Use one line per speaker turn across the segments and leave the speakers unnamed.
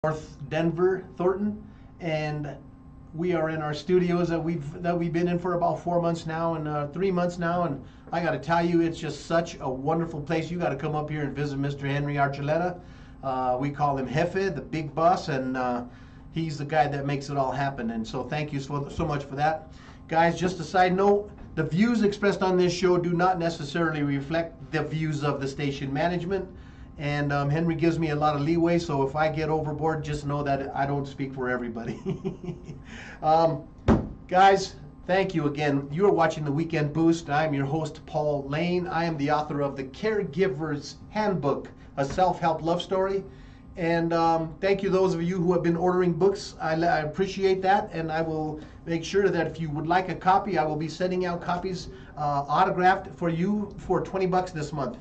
North Denver, Thornton, and we are in our studios that we've been in for about 4 months now, and 3 months now, and I got to tell you, it's just such a wonderful place. You got to come up here and visit Mr. Henry Archuleta. We call him Jefe, the big boss, and he's the guy that makes it all happen. And so thank you so much for that, guys. Just a side note: the views expressed on this show do not necessarily reflect the views of the station management. And Henry gives me a lot of leeway, so if I get overboard, just know that I don't speak for everybody. Guys, thank you again. You are watching the Weekend Boost. I'm your host, Paul Lane. I am the author of The Caregiver's Handbook, a self-help love story. And thank you those of you who have been ordering books. I appreciate that, and I will make sure that if you would like a copy, I will be sending out copies autographed for you for $20 this month.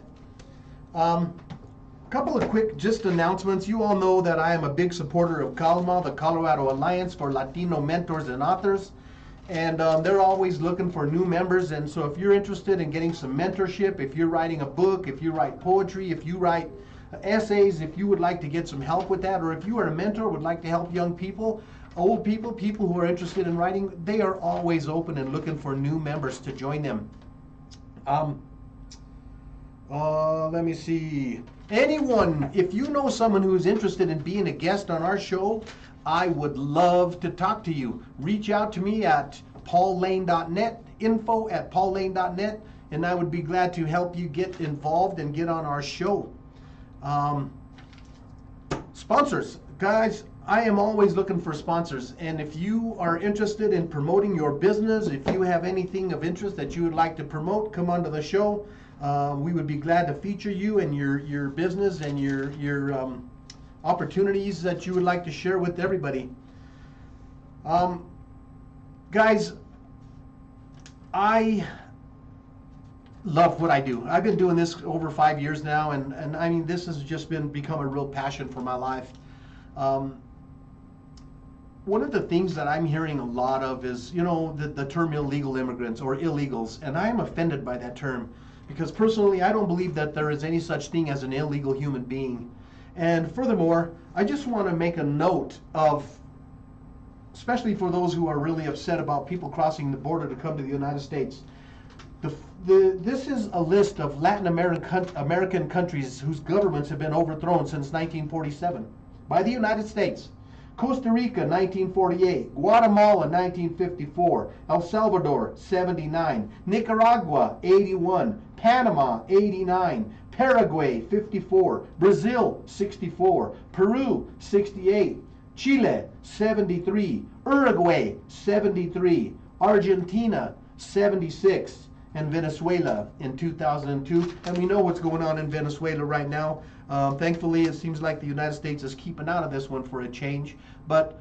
Couple of quick just announcements. You all know that I am a big supporter of CALMA, the Colorado Alliance for Latino Mentors and Authors, and they're always looking for new members. And so if you're interested in getting some mentorship, if you're writing a book, if you write poetry, if you write essays, if you would like to get some help with that, or if you are a mentor, would like to help young people, old people, people who are interested in writing, they are always open and looking for new members to join them. Let me see. Anyone, if you know someone who's interested in being a guest on our show, I would love to talk to you. Reach out to me at paullane.net, info@paullane.net, and I would be glad to help you get involved and get on our show. Sponsors. Guys, I am always looking for sponsors, and if you are interested in promoting your business, if you have anything of interest that you would like to promote, come onto the show. We would be glad to feature you and your business and your opportunities that you would like to share with everybody. Guys, I love what I do. I've been doing this over 5 years now, and I mean, this has just become a real passion for my life. One of the things that I'm hearing a lot of is, you know, the term illegal immigrants or illegals, and I am offended by that term. Because personally, I don't believe that there is any such thing as an illegal human being. And furthermore, I just want to make a note of, especially for those who are really upset about people crossing the border to come to the United States. This is a list of Latin American countries whose governments have been overthrown since 1947 by the United States. Costa Rica, 1948, Guatemala, 1954, El Salvador, 79, Nicaragua, 81, Panama, 89, Paraguay, 54, Brazil, 64, Peru, 68, Chile, 73, Uruguay, 73, Argentina, 76, and Venezuela in 2002. And we know what's going on in Venezuela right now. Thankfully, it seems like the United States is keeping out of this one for a change. But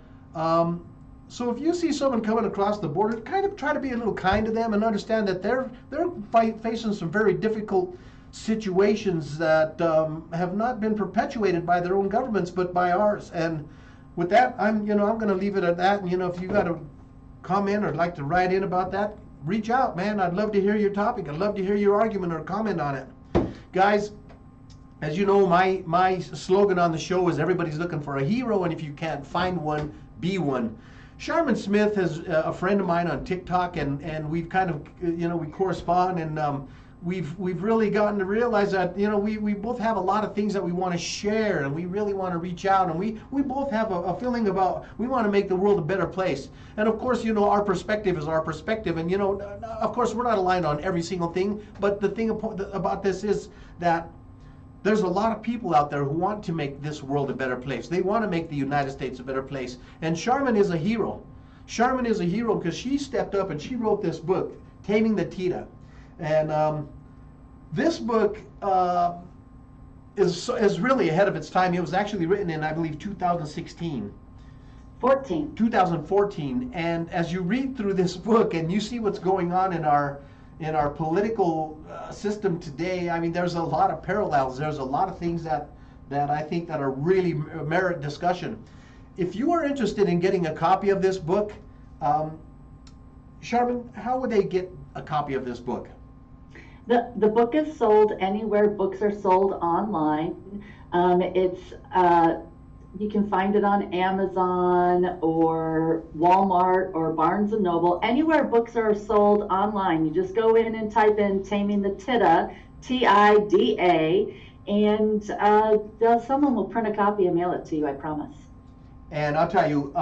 so if you see someone coming across the border, kind of try to be a little kind to them and understand that they're facing some very difficult situations that have not been perpetuated by their own governments, but by ours. And with that, I'm going to leave it at that. And if you got a comment or like to write in about that, reach out, man. I'd love to hear your topic. I'd love to hear your argument or comment on it, guys. As you know, my slogan on the show is everybody's looking for a hero, and if you can't find one, be one. Sharman Smith is a friend of mine on TikTok, and we've kind of, we correspond, and we've really gotten to realize that, we both have a lot of things that we want to share, and we really want to reach out, and we both have a feeling about we want to make the world a better place. And of course, our perspective is our perspective, and of course, we're not aligned on every single thing, but the thing about this is that there's a lot of people out there who want to make this world a better place. They want to make the United States a better place. And Sharman is a hero. Sharman is a hero because she stepped up and she wrote this book, Taming the Tita. And this book is really ahead of its time. It was actually written in, I believe, 2016. 2014. And as you read through this book and you see what's going on in our political system today, I mean, there's a lot of parallels. There's a lot of things that I think that are really merit discussion. If you are interested in getting a copy of this book, Sharman, how would they get a copy of this book?
The book is sold anywhere books are sold online. It's you can find it on Amazon or Walmart or Barnes and Noble. Anywhere books are sold online, you just go in and type in Taming the Tida, Tida, and someone will print a copy and mail it to you, I promise.
And I'll tell you,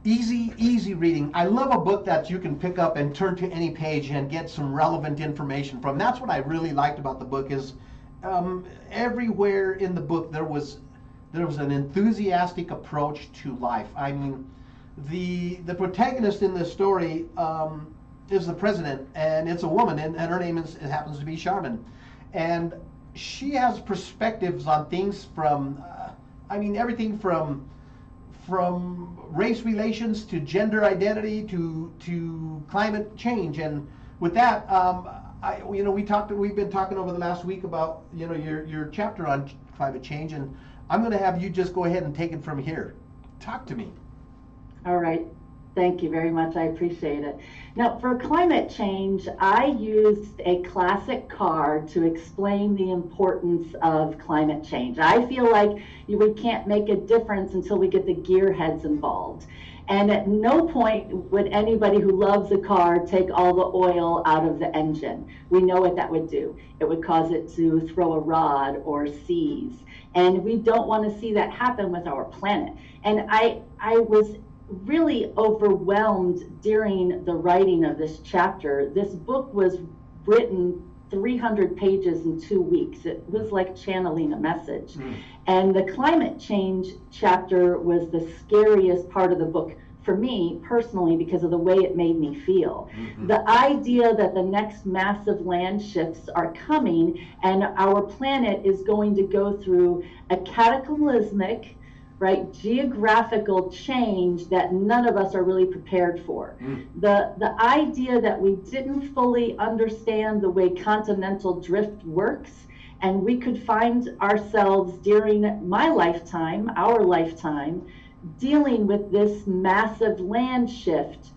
easy reading. I love a book that you can pick up and turn to any page and get some relevant information from. That's what I really liked about the book is everywhere in the book there was an enthusiastic approach to life. I mean, the protagonist in this story is the president, and it's a woman, and her name happens to be Charmin, and she has perspectives on things from everything from race relations to gender identity to climate change. And with that, we've been talking over the last week about your chapter on climate change, and I'm going to have you just go ahead and take it from here. Talk to me.
All right. Thank you very much. I appreciate it. Now, for climate change, I used a classic car to explain the importance of climate change. I feel like we can't make a difference until we get the gearheads involved. And at no point would anybody who loves a car take all the oil out of the engine. We know what that would do. It would cause it to throw a rod or seize. And we don't want to see that happen with our planet. And I was really overwhelmed during the writing of this chapter. This book was written 300 pages in 2 weeks. It was like channeling a message. And the climate change chapter was the scariest part of the book for me personally because of the way it made me feel. The idea that the next massive land shifts are coming and our planet is going to go through a cataclysmic, geographical change that none of us are really prepared for. The idea that we didn't fully understand the way continental drift works, and we could find ourselves during my lifetime, our lifetime, dealing with this massive land shift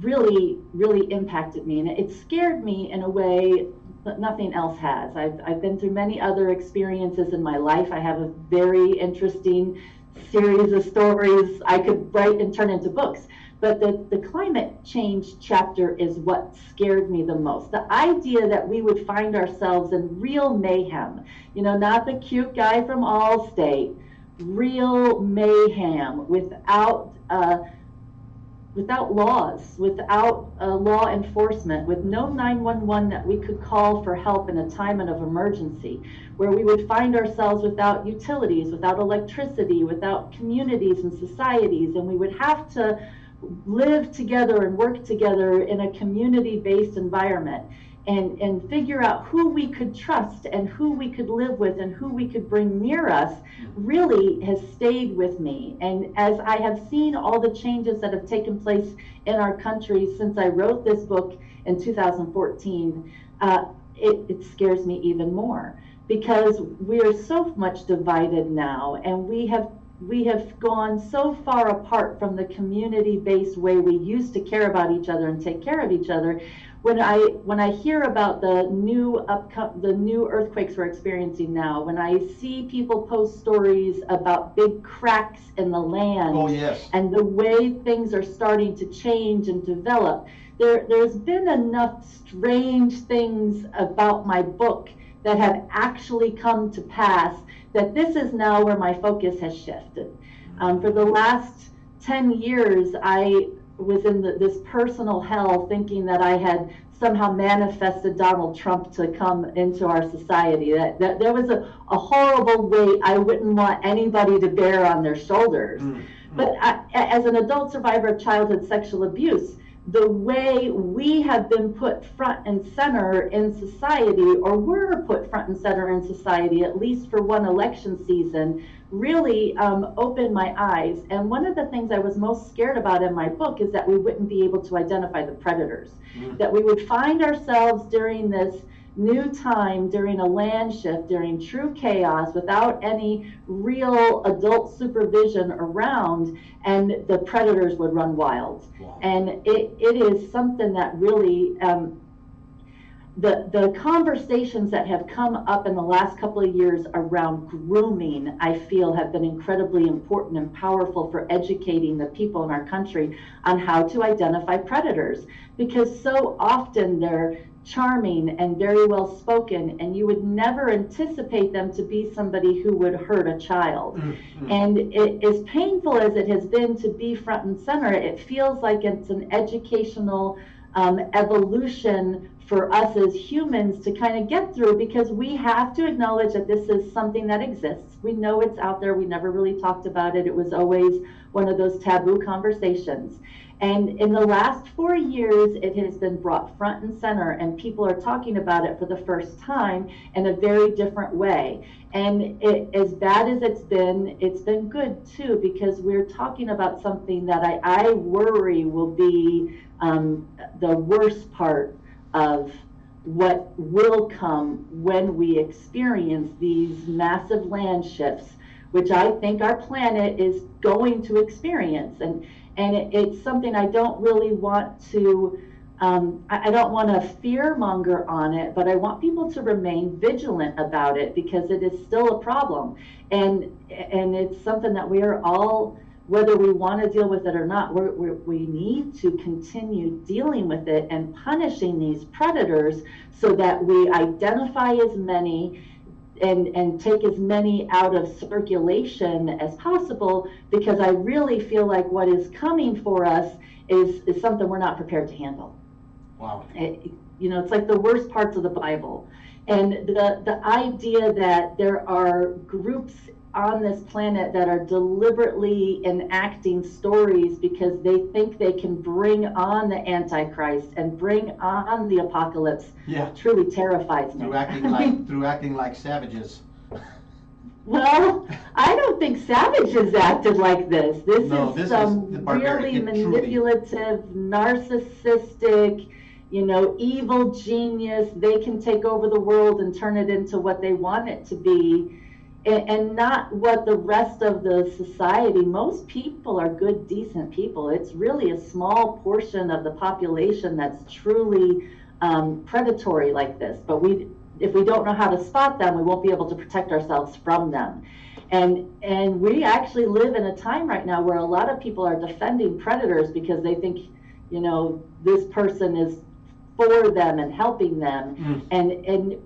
really, really impacted me. And it scared me in a way that nothing else has. I've been through many other experiences in my life. I have a very interesting series of stories I could write and turn into books. But the climate change chapter is what scared me the most. The idea that we would find ourselves in real mayhem, not the cute guy from Allstate, real mayhem without laws, without law enforcement, with no 911 that we could call for help in a time of emergency, where we would find ourselves without utilities, without electricity, without communities and societies, and we would have to live together and work together in a community-based environment and figure out who we could trust and who we could live with and who we could bring near us really has stayed with me. And as I have seen all the changes that have taken place in our country since I wrote this book in 2014, it scares me even more because we are so much divided now, and we have gone so far apart from the community-based way we used to care about each other and take care of each other. When I hear about the new earthquakes we're experiencing now, when I see people post stories about big cracks in the land, and the way things are starting to change and develop, there's been enough strange things about my book that have actually come to pass that this is now where my focus has shifted. For the last 10 years, I was in this personal hell thinking that I had somehow manifested Donald Trump to come into our society, that there was a horrible weight I wouldn't want anybody to bear on their shoulders. But as an adult survivor of childhood sexual abuse, the way we have been put front and center in society, or were put front and center in society, at least for one election season, really opened my eyes. And one of the things I was most scared about in my book is that we wouldn't be able to identify the predators, that we would find ourselves during this new time, during a land shift, during true chaos, without any real adult supervision around, and the predators would run wild. And it is something that really the conversations that have come up in the last couple of years around grooming, I feel, have been incredibly important and powerful for educating the people in our country on how to identify predators, because so often they're charming and very well spoken, and you would never anticipate them to be somebody who would hurt a child. Mm-hmm. And as painful as it has been to be front and center, it feels like it's an educational evolution for us as humans to kind of get through, because we have to acknowledge that this is something that exists. We know it's out there. We never really talked about it. It was always one of those taboo conversations. And in the last 4 years, it has been brought front and center, and people are talking about it for the first time in a very different way. And as bad as it's been good too, because we're talking about something that I worry will be the worst part of what will come when we experience these massive land shifts, which I think our planet is going to experience. And it's something I don't really want to, I don't want to fear monger on it, but I want people to remain vigilant about it, because it is still a problem. And it's something that we are all, whether we want to deal with it or not, we need to continue dealing with it and punishing these predators so that we identify as many and take as many out of circulation as possible, because I really feel like what is coming for us is something we're not prepared to handle.
Wow.
It's like the worst parts of the Bible. And the idea that there are groups on this planet that are deliberately enacting stories because they think they can bring on the Antichrist and bring on the apocalypse, truly terrifies me.
Through acting like savages.
Well, I don't think savages acted like this. This is really manipulative, narcissistic, evil genius. They can take over the world and turn it into what they want it to be. And not what the rest of the society. Most people are good, decent people. It's really a small portion of the population that's truly predatory like this. But if we don't know how to spot them, we won't be able to protect ourselves from them. And we actually live in a time right now where a lot of people are defending predators because they think, this person is for them and helping them. And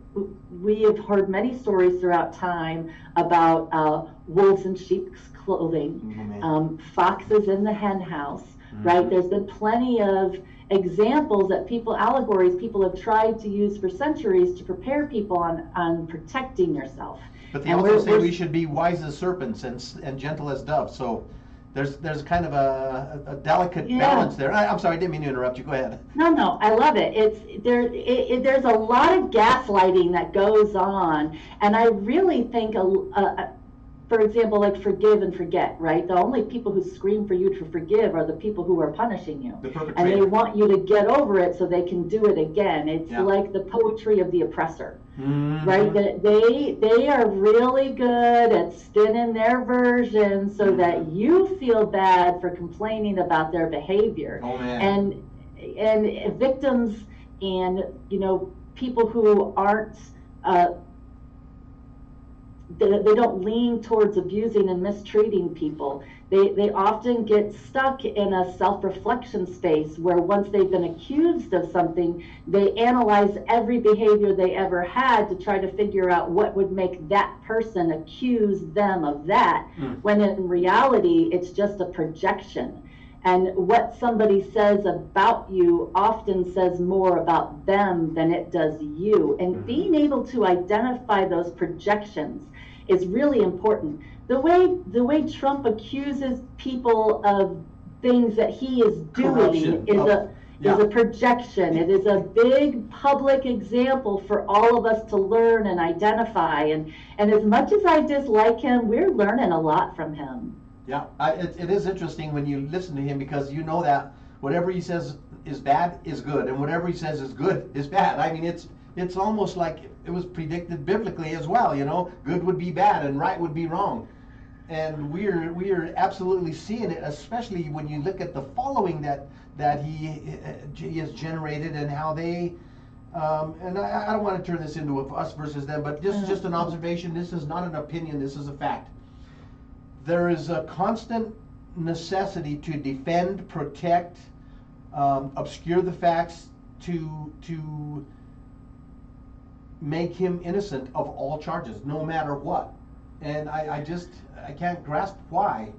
we have heard many stories throughout time about wolves in sheep's clothing, foxes in the hen house, right? There's been plenty of examples that allegories people have tried to use for centuries to prepare people on protecting yourself.
But they also say we should be wise as serpents and gentle as doves. So there's kind of a delicate balance there. I'm sorry, I didn't mean to interrupt you. Go ahead.
No, I love it. There's a lot of gaslighting that goes on, and I really think, for example, like forgive and forget, right? The only people who scream for you to forgive are the people who are punishing you, and they want you to get over it so they can do it again. It's like the poetry of the oppressor. Right? That they are really good at spinning their version so that you feel bad for complaining about their behavior.
Oh, man.
And victims and people who aren't they don't lean towards abusing and mistreating people. They often get stuck in a self-reflection space where once they've been accused of something, they analyze every behavior they ever had to try to figure out what would make that person accuse them of that, when in reality, it's just a projection. And what somebody says about you often says more about them than it does you. And being able to identify those projections is really important. The way Trump accuses people of things that he is doing is a projection. It is a big public example for all of us to learn and identify. And as much as I dislike him, we're learning a lot from him.
Yeah, it is interesting when you listen to him, because you know that whatever he says is bad is good, and whatever he says is good is bad. I mean, it's almost like it was predicted biblically as well. Good would be bad and right would be wrong, and we are absolutely seeing it, especially when you look at the following that he has generated and how they and I don't want to turn this into a us versus them, but this is just an observation. This is not an opinion. This is a fact. There is a constant necessity to defend, protect, obscure the facts to make him innocent of all charges, no matter what. And I can't grasp why.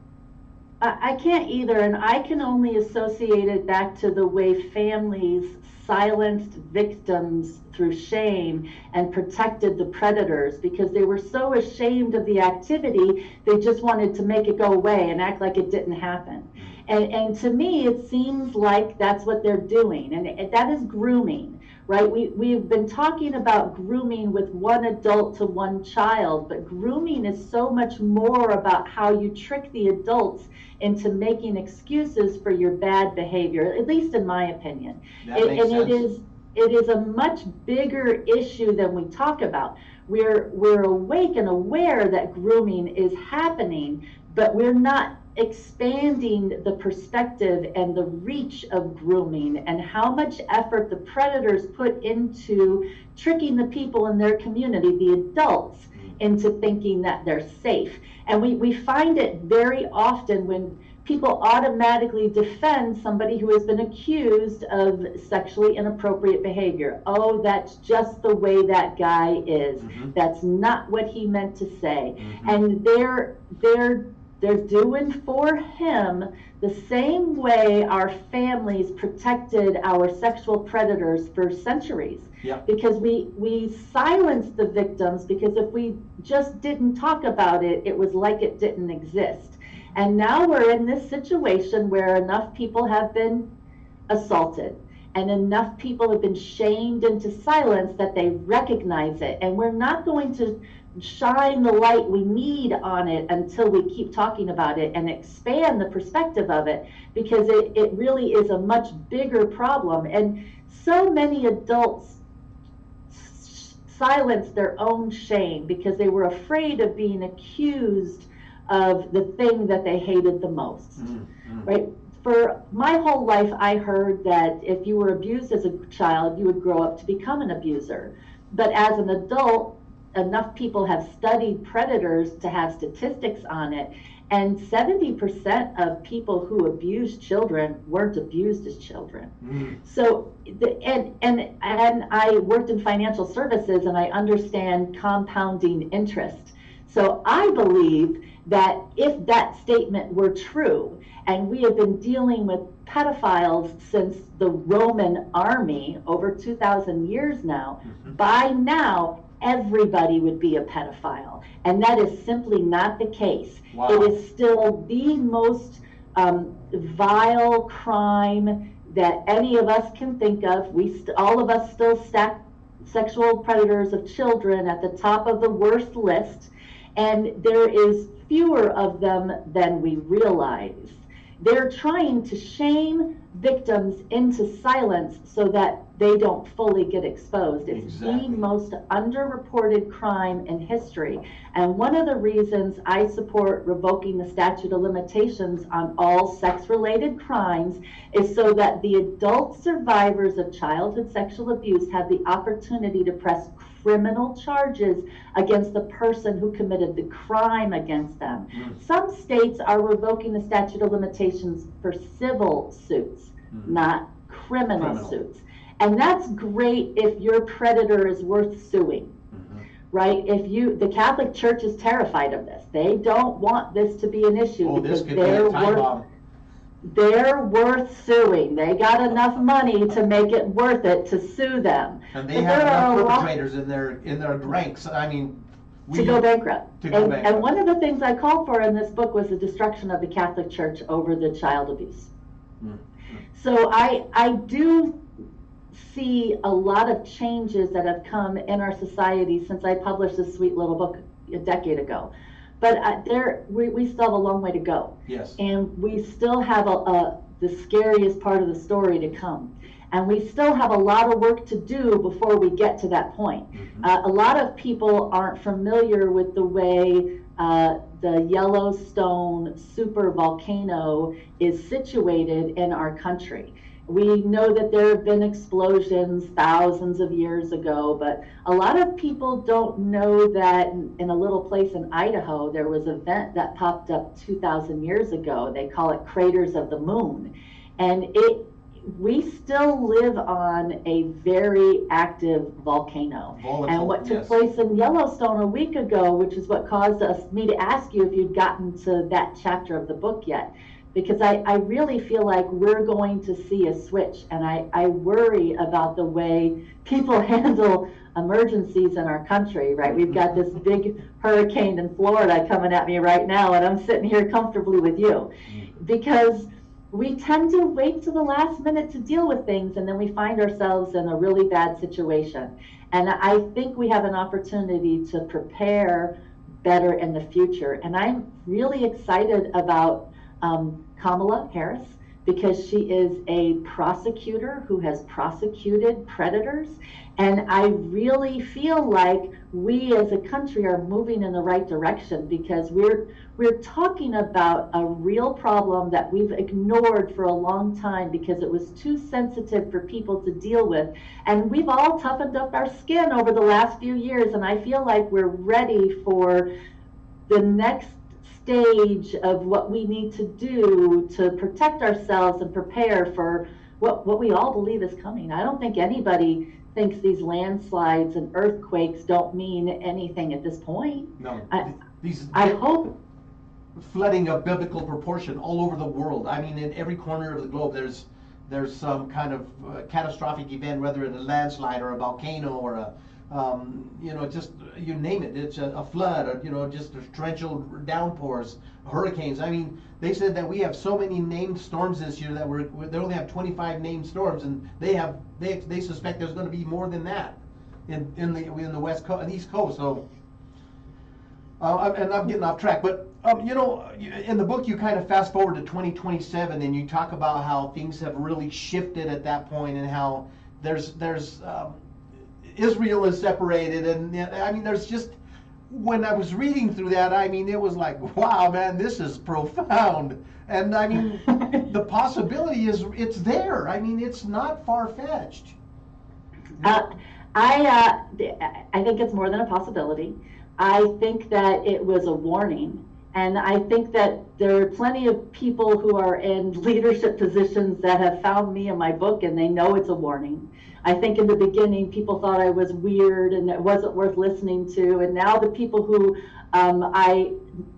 I can't either, and I can only associate it back to the way families silenced victims through shame and protected the predators, because they were so ashamed of the activity, they just wanted to make it go away and act like it didn't happen. And to me, it seems like that's what they're doing, and that is grooming, right? We've been talking about grooming with one adult to one child, but grooming is so much more about how you trick the adults into making excuses for your bad behavior, at least in my opinion. It is a much bigger issue than we talk about. We're awake and aware that grooming is happening, but we're not expanding the perspective and the reach of grooming and how much effort the predators put into tricking the people in their community, the adults, into thinking that they're safe. And we find it very often when people automatically defend somebody who has been accused of sexually inappropriate behavior. Oh, that's just the way that guy is. That's not what he meant to say. And they're doing for him the same way our families protected our sexual predators for centuries. Because we silenced the victims, because if we just didn't talk about it, it was like it didn't exist. And now we're in this situation where enough people have been assaulted and enough people have been shamed into silence that they recognize it. And we're not going to shine the light we need on it until we keep talking about it and expand the perspective of it, because it really is a much bigger problem. And so many adults silenced their own shame because they were afraid of being accused of the thing that they hated the most, right? For my whole life, I heard that if you were abused as a child, you would grow up to become an abuser. But as an adult, enough people have studied predators to have statistics on it, and 70% of people who abuse children weren't abused as children. So, and I worked in financial services, and I understand compounding interest. So I believe that if that statement were true, and we have been dealing with pedophiles since the Roman army, over 2,000 years now, by now everybody would be a pedophile. And that is simply not the case.
Wow.
It is still the most vile crime that any of us can think of. All of us still stack sexual predators of children at the top of the worst list, and there is fewer of them than we realize. They're trying to shame victims into silence so that they don't fully get exposed. It's the most underreported crime in history. And one of the reasons I support revoking the statute of limitations on all sex-related crimes is so that the adult survivors of childhood sexual abuse have the opportunity to press criminal charges against the person who committed the crime against them. Some states are revoking the statute of limitations for civil suits, not criminal suits. And that's great if your predator is worth suing, right? The Catholic Church is terrified of this. They don't want this to be an issue because they're worth suing. They got enough money to make it worth it to sue them.
And they have enough perpetrators in their ranks. I mean,
to go bankrupt. And one of the things I called for in this book was the destruction of the Catholic Church over the child abuse. So I do see a lot of changes that have come in our society since I published this sweet little book a decade ago. But we still have a long way to go.
Yes. And
we still have the scariest part of the story to come. And we still have a lot of work to do before we get to that point. A lot of people aren't familiar with the way the Yellowstone super volcano is situated in our country. We know that there have been explosions thousands of years ago, but a lot of people don't know that in a little place in Idaho, there was a vent that popped up 2,000 years ago. They call it craters of the moon. And we still live on a very active volcano.
Volatile,
and what took
yes.
place in Yellowstone a week ago, which is what caused me to ask you if you'd gotten to that chapter of the book yet, because I really feel like we're going to see a switch, and I worry about the way people handle emergencies in our country, right? We've got this big hurricane in Florida coming at me right now, and I'm sitting here comfortably with you, because we tend to wait to the last minute to deal with things, and then we find ourselves in a really bad situation. And I think we have an opportunity to prepare better in the future. And I'm really excited about Kamala Harris, because she is a prosecutor who has prosecuted predators. And I really feel like we as a country are moving in the right direction, because we're talking about a real problem that we've ignored for a long time because it was too sensitive for people to deal with. And we've all toughened up our skin over the last few years, and I feel like we're ready for the next stage of what we need to do to protect ourselves and prepare for what we all believe is coming. I don't think anybody thinks these landslides and earthquakes don't mean anything at this point.
No,
I hope
flooding of biblical proportion all over the world. I mean, in every corner of the globe, there's some kind of catastrophic event, whether it's a landslide or a volcano or a just you name it. It's a flood, or just torrential downpours, hurricanes. I mean, they said that we have so many named storms this year that they only have 25 named storms, and they suspect there's going to be more than that in the West Coast and East Coast. So, and I'm getting off track, but in the book you kind of fast forward to 2027, and you talk about how things have really shifted at that point, and how there's Israel is separated, and I mean, there's just, when I was reading through that, I mean, it was like, wow, man, this is profound. And I mean, the possibility it's there. I mean, it's not far-fetched.
I think it's more than a possibility. I think that it was a warning. And I think that there are plenty of people who are in leadership positions that have found me in my book, and they know it's a warning. I think in the beginning people thought I was weird and it wasn't worth listening to, and now the people who I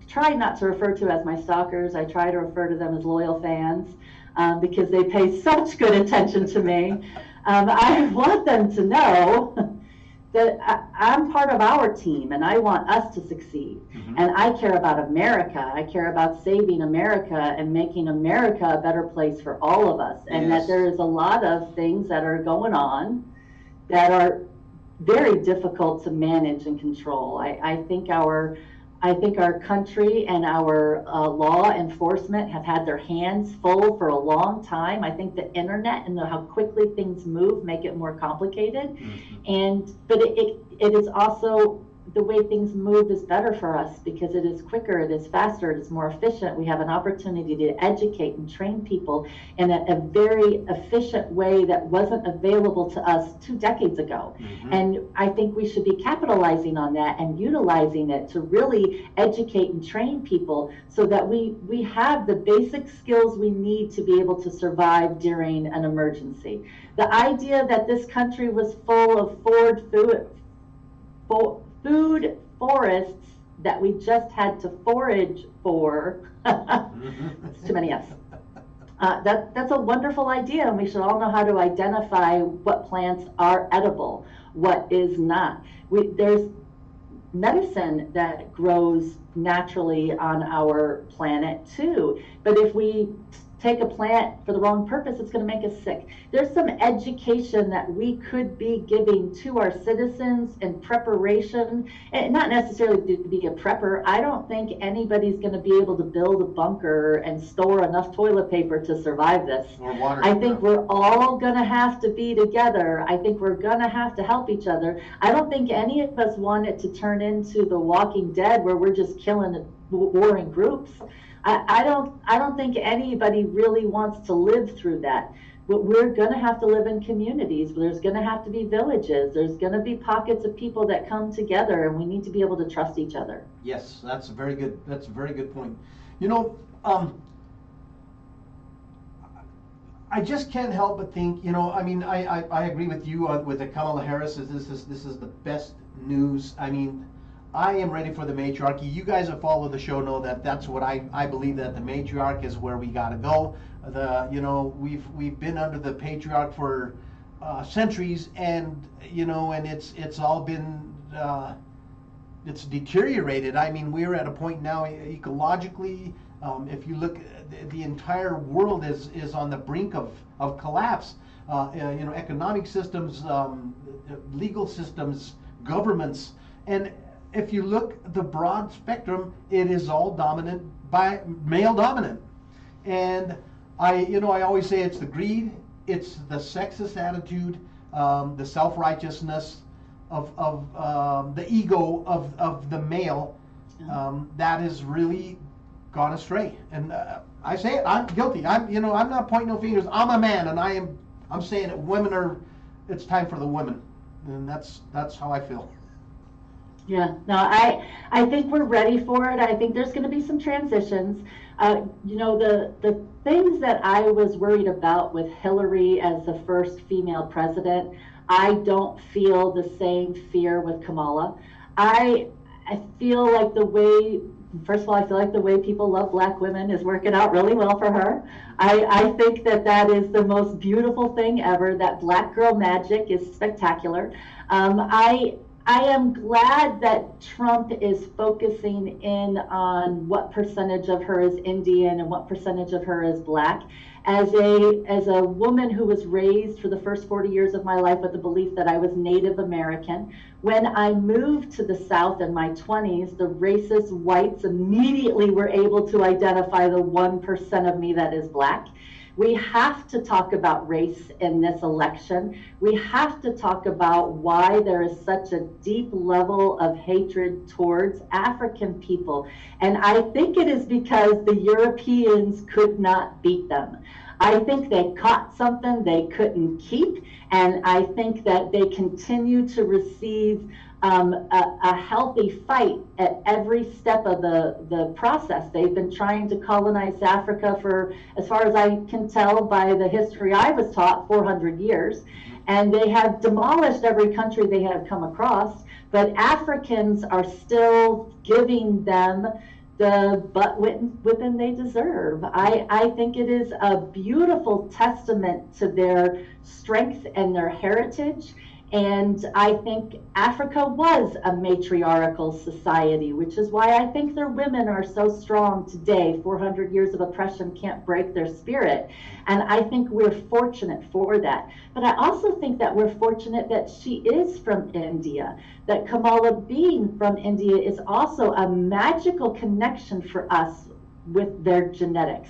try not to refer to as my stalkers, I try to refer to them as loyal fans, because they pay such good attention to me. I want them to know that I'm part of our team, and I want us to succeed. Mm-hmm. And I care about America. I care about saving America and making America a better place for all of us. And yes, that there is a lot of things that are going on that are very difficult to manage and control. I think our country and our law enforcement have had their hands full for a long time. I think the internet and how quickly things move make it more complicated. Mm-hmm. But it is also, the way things move is better for us because it is quicker, it is faster, it is more efficient. We have an opportunity to educate and train people in a very efficient way that wasn't available to us 2 decades ago. Mm-hmm. And I think we should be capitalizing on that and utilizing it to really educate and train people so that we have the basic skills we need to be able to survive during an emergency. The idea that this country was full of food forests that we just had to forage for, it's too many F's. That's a wonderful idea, and we should all know how to identify what plants are edible, what is not. There's medicine that grows naturally on our planet too, but if we take a plant for the wrong purpose, it's going to make us sick. There's some education that we could be giving to our citizens in preparation, and not necessarily to be a prepper. I don't think anybody's going to be able to build a bunker and store enough toilet paper to survive this.
Or water.
I think we're all going to have to be together. I think we're going to have to help each other. I don't think any of us want it to turn into The Walking Dead where we're just killing warring groups. I don't think anybody really wants to live through that. we're going to have to live in communities. There's going to have to be villages. There's going to be pockets of people that come together, and we need to be able to trust each other.
Yes, that's a very good. That's a very good point. I just can't help but think. I mean, I agree with you with the Kamala Harris. This is the best news. I mean, I am ready for the matriarchy. You guys that follow the show know that that's what I believe, that the matriarch is where we got to go. We've been under the patriarch for centuries, and it's all been it's deteriorated. I mean, we're at a point now ecologically. If you look, the entire world is on the brink of collapse. Economic systems, legal systems, governments, and if you look the broad spectrum, it is all dominant by male dominant. And I always say it's the greed, it's the sexist attitude, the self-righteousness of the ego of the male that has really gone astray. And I say it, I'm guilty. I'm not pointing no fingers. I'm a man, and I'm saying that it's time for the women, and that's how I feel.
Yeah, no, I think we're ready for it. I think there's going to be some transitions. The things that I was worried about with Hillary as the first female president, I don't feel the same fear with Kamala. I feel like first of all, I feel like the way people love black women is working out really well for her. I think that is the most beautiful thing ever. That black girl magic is spectacular. I am glad that Trump is focusing in on what percentage of her is Indian and what percentage of her is black. As a woman who was raised for the first 40 years of my life with the belief that I was Native American, when I moved to the South in my 20s, the racist whites immediately were able to identify the 1% of me that is black. We have to talk about race in this election. We have to talk about why there is such a deep level of hatred towards African people. And I think it is because the Europeans could not beat them. I think they caught something they couldn't keep, and I think that they continue to receive a healthy fight at every step of the process. They've been trying to colonize Africa for, as far as I can tell by the history I was taught, 400 years. And they have demolished every country they have come across, but Africans are still giving them the butt whipping they deserve. I think it is a beautiful testament to their strength and their heritage. And I think Africa was a matriarchal society, which is why I think their women are so strong today. 400 years of oppression can't break their spirit. And I think we're fortunate for that. But I also think that we're fortunate that she is from India, that Kamala being from India is also a magical connection for us with their genetics.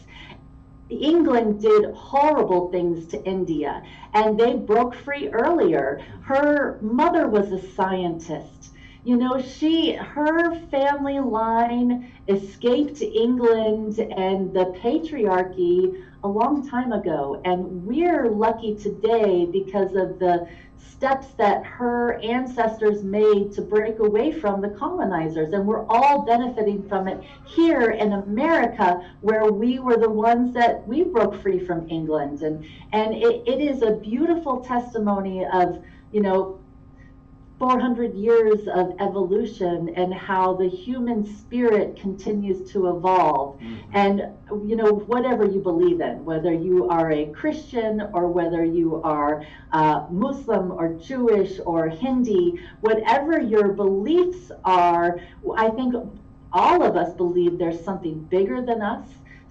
England did horrible things to India, and they broke free earlier. Her mother was a scientist. Her family line escaped England and the patriarchy a long time ago, and we're lucky today because of the steps that her ancestors made to break away from the colonizers, and we're all benefiting from it here in America, where we were the ones that we broke free from England, and it is a beautiful testimony of 400 years of evolution and how the human spirit continues to evolve. Mm-hmm. And whatever you believe in, whether you are a Christian or whether you are Muslim or Jewish or Hindi, whatever your beliefs are, I think all of us believe there's something bigger than us,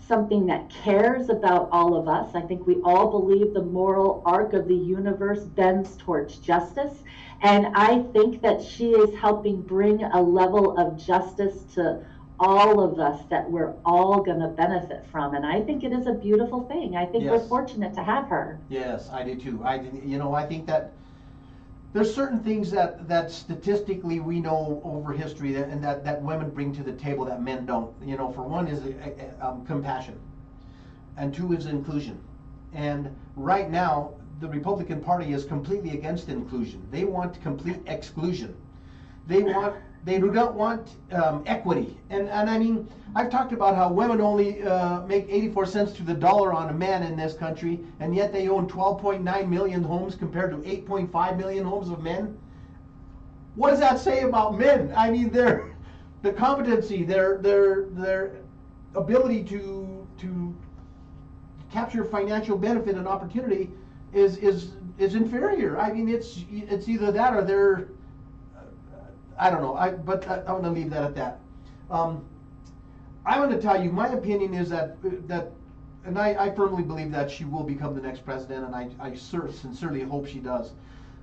something that cares about all of us. I think we all believe the moral arc of the universe bends towards justice. And I think that she is helping bring a level of justice to all of us that we're all going to benefit from. And I think it is a beautiful thing. I think we're fortunate to have her.
Yes, I do too. I think that there's certain things that statistically we know over history that women bring to the table that men don't. For one is compassion, and two is inclusion. And right now, the Republican Party is completely against inclusion. They want complete exclusion. They do not want equity. And I mean, I've talked about how women only make 84 cents to the dollar on a man in this country, and yet they own 12.9 million homes compared to 8.5 million homes of men. What does that say about men? I mean, the competency, their ability to capture financial benefit and opportunity is inferior. I mean, it's either that or they're I don't know. I'm going to leave that at that. I'm going to tell you, my opinion is that and I firmly believe that she will become the next president, and I sincerely hope she does.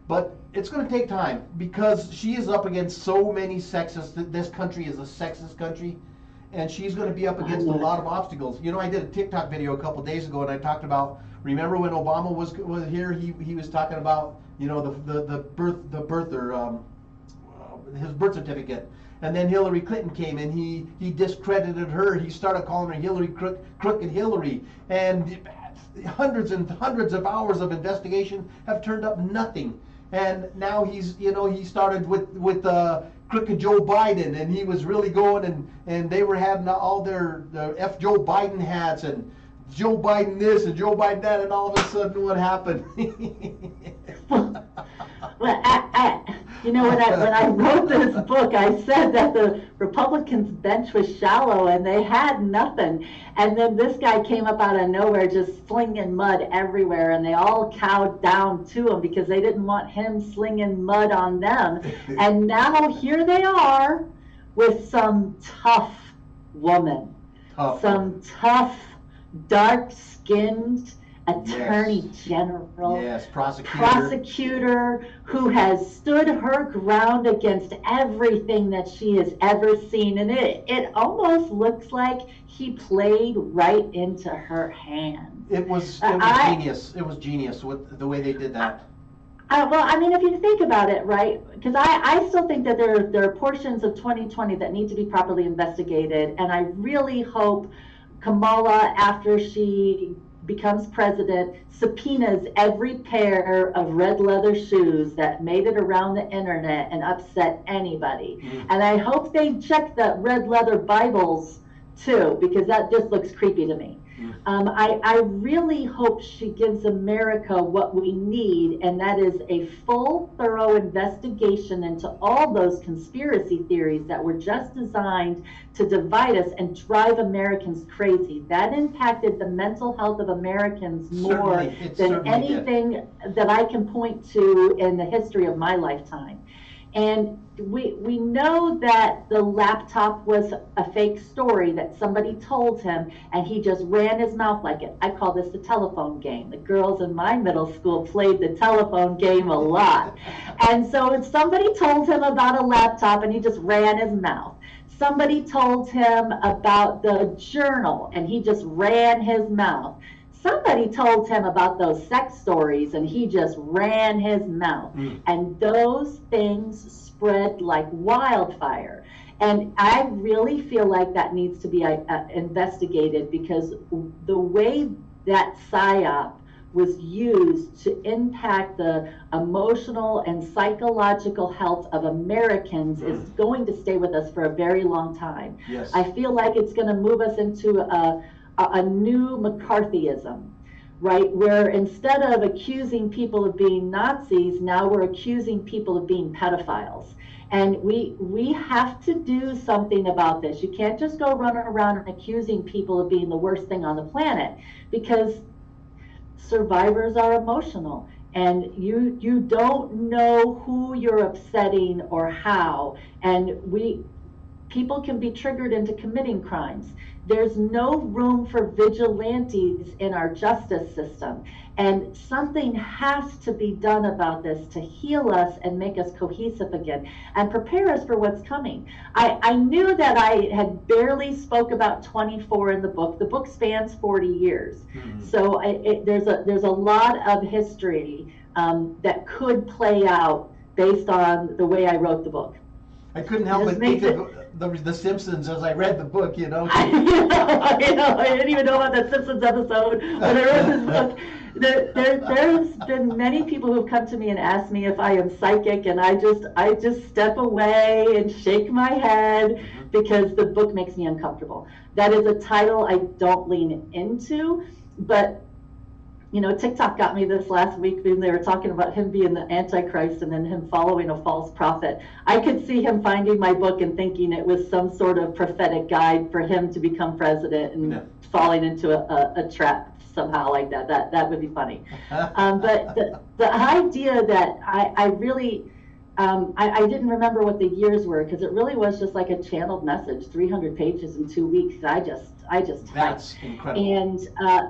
But it's going to take time because she is up against so many sexists. This country is a sexist country, and she's going to be up against a lot of obstacles. You know, I did a TikTok video a couple days ago, and I talked about. Remember when Obama was here? He was talking about, you know, the birther. His birth certificate, and then Hillary Clinton came and he discredited her. He started calling her Hillary Crooked Hillary, and hundreds and hundreds of hours of investigation have turned up nothing. And now he started with Crooked Joe Biden, and he was really going, and they were having all their F Joe Biden hats and Joe Biden this and Joe Biden that, and all of a sudden what happened?
Well, you know, when I wrote this book, I said that the Republicans' bench was shallow and they had nothing. And then this guy came up out of nowhere just slinging mud everywhere, and they all cowed down to him because they didn't want him slinging mud on them. And now here they are with some tough woman, some tough, dark-skinned Attorney General, prosecutor who has stood her ground against everything that she has ever seen. And it almost looks like he played right into her hands.
It was genius. It was genius with the way they did that.
Well, I mean, if you think about it, right, because I still think that there are portions of 2020 that need to be properly investigated. And I really hope Kamala, after she becomes president, subpoenas every pair of red leather shoes that made it around the internet and upset anybody. And I hope they check the red leather Bibles too, because that just looks creepy to me. I really hope she gives America what we need, and that is a full, thorough investigation into all those conspiracy theories that were just designed to divide us and drive Americans crazy. That impacted the mental health of Americans more than anything that I can point to in the history of my lifetime. And we know that the laptop was a fake story that somebody told him, and he just ran his mouth like it. I call this the telephone game. The girls in my middle school played the telephone game a lot. And so somebody told him about a laptop, and he just ran his mouth. Somebody told him about the journal, and he just ran his mouth. Somebody told him about those sex stories, and he just ran his mouth. And those things spread like wildfire. And I really feel like that needs to be investigated, because the way that PSYOP was used to impact the emotional and psychological health of Americans is going to stay with us for a very long time.
Yes.
I feel like it's going to move us into a new McCarthyism, right? Where instead of accusing people of being Nazis, now we're accusing people of being pedophiles. And we have to do something about this. You can't just go running around and accusing people of being the worst thing on the planet, because survivors are emotional. And you don't know who you're upsetting or how. And people can be triggered into committing crimes. There's no room for vigilantes in our justice system. And something has to be done about this to heal us and make us cohesive again and prepare us for what's coming. I knew that I had barely spoke about 24 in the book. The book spans 40 years. So there's a lot of history that could play out based on the way I wrote the book.
I couldn't help but think of the Simpsons as I read the book, you know.
I didn't even know about that Simpsons episode when I wrote this book. There's been many people who've come to me and asked me if I am psychic, and I just step away and shake my head because the book makes me uncomfortable. That is a title I don't lean into, but TikTok got me this last week when they were talking about him being the Antichrist and then him following a false prophet. I could see him finding my book and thinking it was some sort of prophetic guide for him to become president and falling into a trap somehow like that. That would be funny. But the idea that I really, I didn't remember what the years were, because it really was just like a channeled message, 300 pages in 2 weeks. I just
That's
typed.
incredible.
And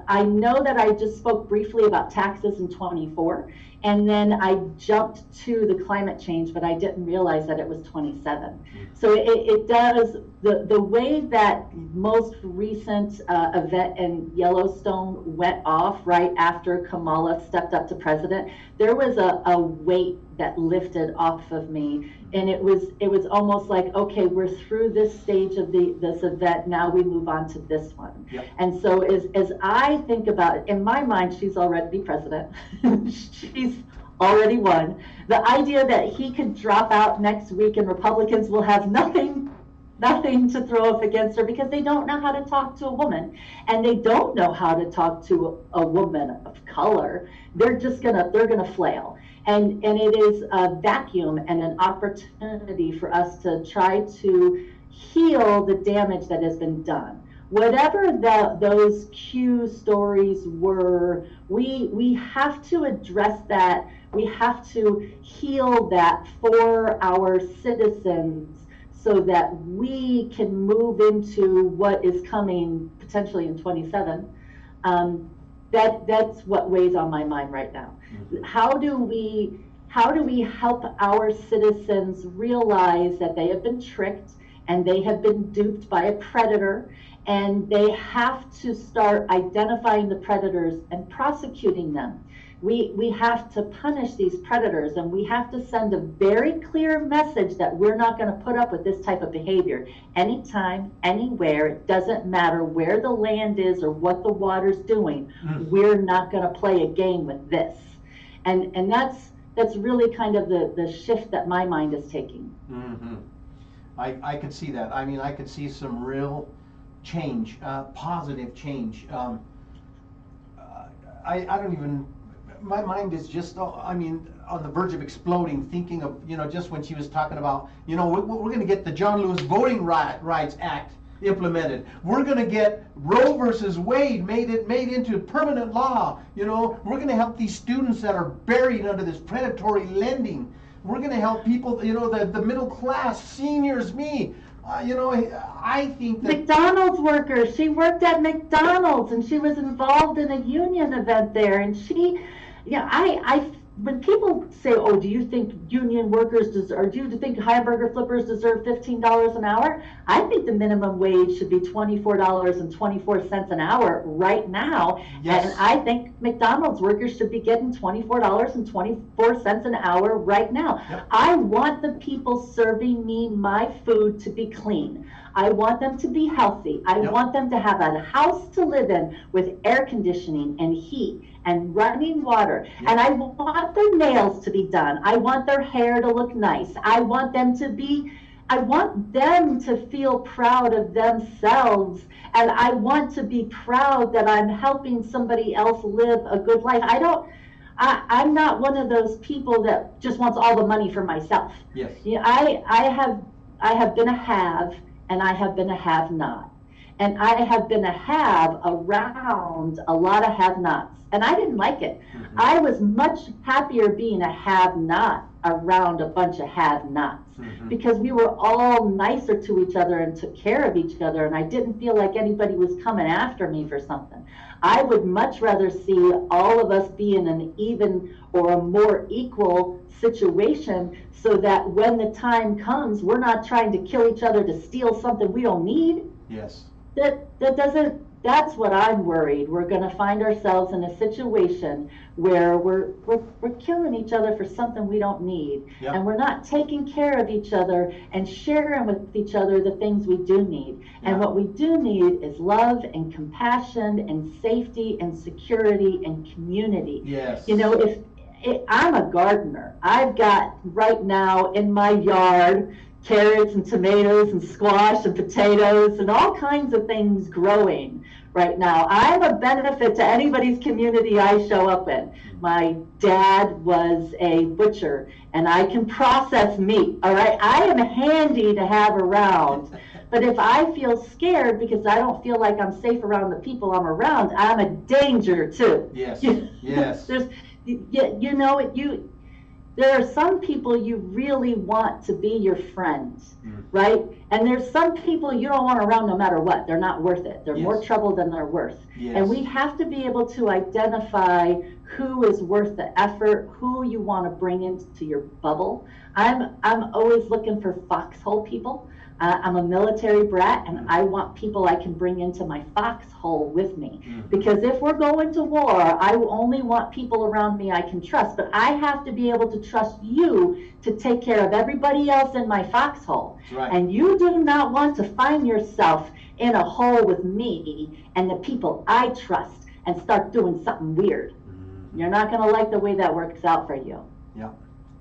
I know that I just spoke briefly about taxes in 24, and then I jumped to the climate change, but I didn't realize that it was 27. So it does, the way that most recent event in Yellowstone went off right after Kamala stepped up to president, there was a weight that lifted off of me, and it was almost like, okay, we're through this stage of this event, now we move on to this one.
Yep.
And so as I think about it, in my mind, she's already president. She's already won. The idea that he could drop out next week and Republicans will have nothing to throw up against her, because they don't know how to talk to a woman, and they don't know how to talk to a woman of color. They're gonna flail. And it is a vacuum and an opportunity for us to try to heal the damage that has been done. Whatever those Q stories were, we have to address that. We have to heal that for our citizens so that we can move into what is coming potentially in 27. That's what weighs on my mind right now. How do we help our citizens realize that they have been tricked and they have been duped by a predator, and they have to start identifying the predators and prosecuting them? We have to punish these predators, and we have to send a very clear message that we're not going to put up with this type of behavior. Anytime, anywhere, it doesn't matter where the land is or what the water's doing, we're not going to play a game with this. And that's really kind of the shift that my mind is taking.
I could see that. I mean, I could see some real change, positive change. I don't even, my mind is just, on the verge of exploding, thinking of, just when she was talking about, we're going to get the John Lewis Voting Rights Act implemented. We're going to get Roe versus Wade made into permanent law. We're going to help these students that are buried under this predatory lending. We're going to help people, the middle class, seniors, me. I think that
McDonald's workers. She worked at McDonald's and she was involved in a union event there. And she, when people say, "Oh, do you think union workers or do you think hamburger flippers deserve $15 an hour?" I think the minimum wage should be $24.24 an hour right now.
Yes.
And I think McDonald's workers should be getting $24.24 an hour right now.
Yep.
I want the people serving me my food to be clean. I want them to be healthy. I want them to have a house to live in with air conditioning and heat and running water. And I want their nails to be done. I want their hair to look nice. I want them to feel proud of themselves. And I want to be proud that I'm helping somebody else live a good life. I'm not one of those people that just wants all the money for myself.
Yes.
I have been a have, and I have been a have-not. And I have been a have around a lot of have-nots. And I didn't like it. I was much happier being a have-not around a bunch of have-nots. Because we were all nicer to each other and took care of each other, and I didn't feel like anybody was coming after me for something. I would much rather see all of us be in an even or a more equal situation, so that when the time comes, we're not trying to kill each other to steal something we don't need.
Yes.
That doesn't that's what I'm worried. We're going to find ourselves in a situation where we're killing each other for something we don't need.
Yep.
And we're not taking care of each other and sharing with each other the things we do need.
Yeah.
And what we do need is love and compassion and safety and security and community.
Yes.
You know, if I'm a gardener, I've got right now in my yard carrots and tomatoes and squash and potatoes and all kinds of things growing right now. I'm a benefit to anybody's community I show up in. My dad was a butcher and I can process meat, all right? I am handy to have around. But if I feel scared because I don't feel like I'm safe around the people I'm around, I'm a danger too.
Yes, yes.
There are some people you really want to be your friends, right? And there's some people you don't want around no matter what. They're not worth it. They're more trouble than they're worth.
Yes.
And we have to be able to identify who is worth the effort, who you want to bring into your bubble. I'm always looking for foxhole people. I'm a military brat, and I want people I can bring into my foxhole with me. Because if we're going to war, I only want people around me I can trust. But I have to be able to trust you to take care of everybody else in my foxhole.
Right.
And you do not want to find yourself in a hole with me and the people I trust and start doing something weird. You're not going to like the way that works out for you.
Yeah.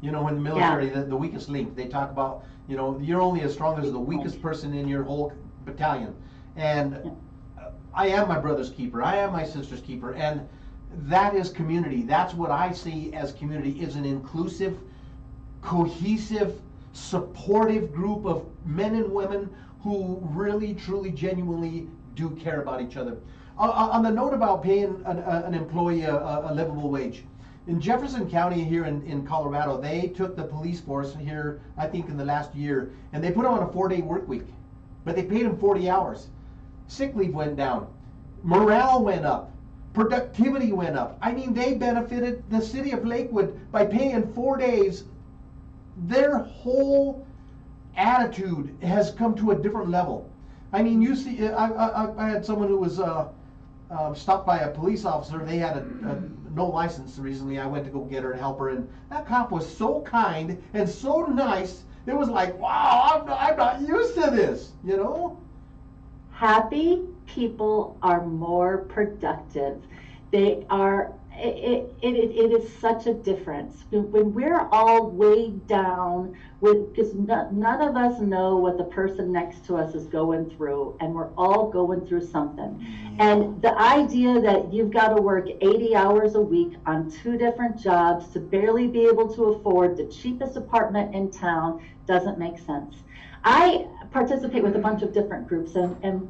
You know, in the military, the weakest link, they talk about, you know, you're only as strong as the weakest person in your whole battalion. And I am my brother's keeper. I am my sister's keeper. And that is community. That's what I see as community, is an inclusive, cohesive, supportive group of men and women who really, truly, genuinely do care about each other. On the note about paying an employee a livable wage, in Jefferson County here in Colorado, they took the police force here, I think in the last year, and they put them on a 4-day work week. But they paid them 40 hours. Sick leave went down. Morale went up. Productivity went up. I mean, they benefited the city of Lakewood by paying 4 days. Their whole attitude has come to a different level. I mean, you see, I had someone who was stopped by a police officer. They had a no license recently. I went to go get her and help her, and that cop was so kind and so nice. It was like, wow, I'm not used to this, you know?
Happy people are more productive. They are, it is such a difference. When we're all weighed down, because none of us know what the person next to us is going through, and we're all going through something. And the idea that you've got to work 80 hours a week on 2 different jobs to barely be able to afford the cheapest apartment in town doesn't make sense. I participate with a bunch of different groups, and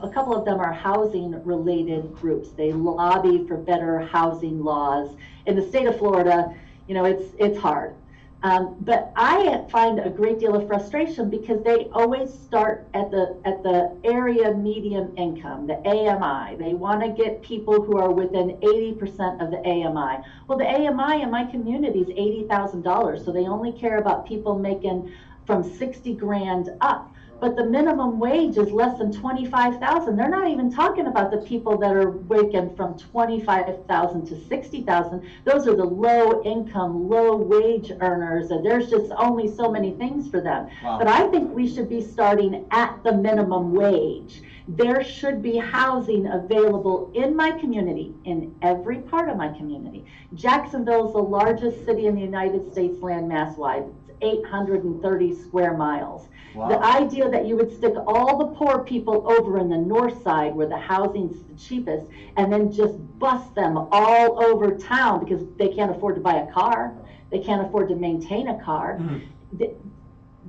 a couple of them are housing related groups. They lobby for better housing laws. In the state of Florida, you know, it's hard. But I find a great deal of frustration because they always start at the area median income, the AMI. They want to get people who are within 80% of the AMI. Well, the AMI in my community is $80,000, so they only care about people making from 60 grand up. But the minimum wage is less than 25,000. They're not even talking about the people that are making from 25,000 to 60,000. Those are the low income, low wage earners, and there's just only so many things for them.
Wow.
But I think we should be starting at the minimum wage. There should be housing available in my community, in every part of my community. Jacksonville is the largest city in the United States land mass wide. It's 830 square miles.
Wow.
The idea that you would stick all the poor people over in the north side where the housing's the cheapest and then just bust them all over town because they can't afford to buy a car, they can't afford to maintain a car,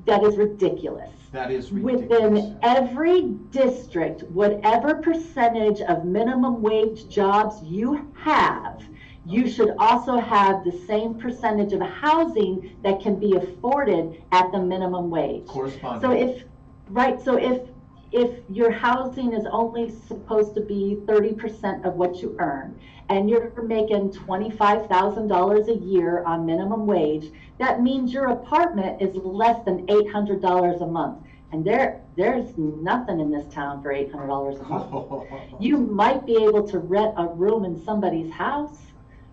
that is ridiculous.
That is ridiculous.
Within every district, whatever percentage of minimum wage jobs you have, you should also have the same percentage of housing that can be afforded at the minimum wage.
Corresponding.
So if your housing is only supposed to be 30% of what you earn, and you're making $25,000 a year on minimum wage, that means your apartment is less than $800 a month. And there's nothing in this town for $800 a month. You might be able to rent a room in somebody's house,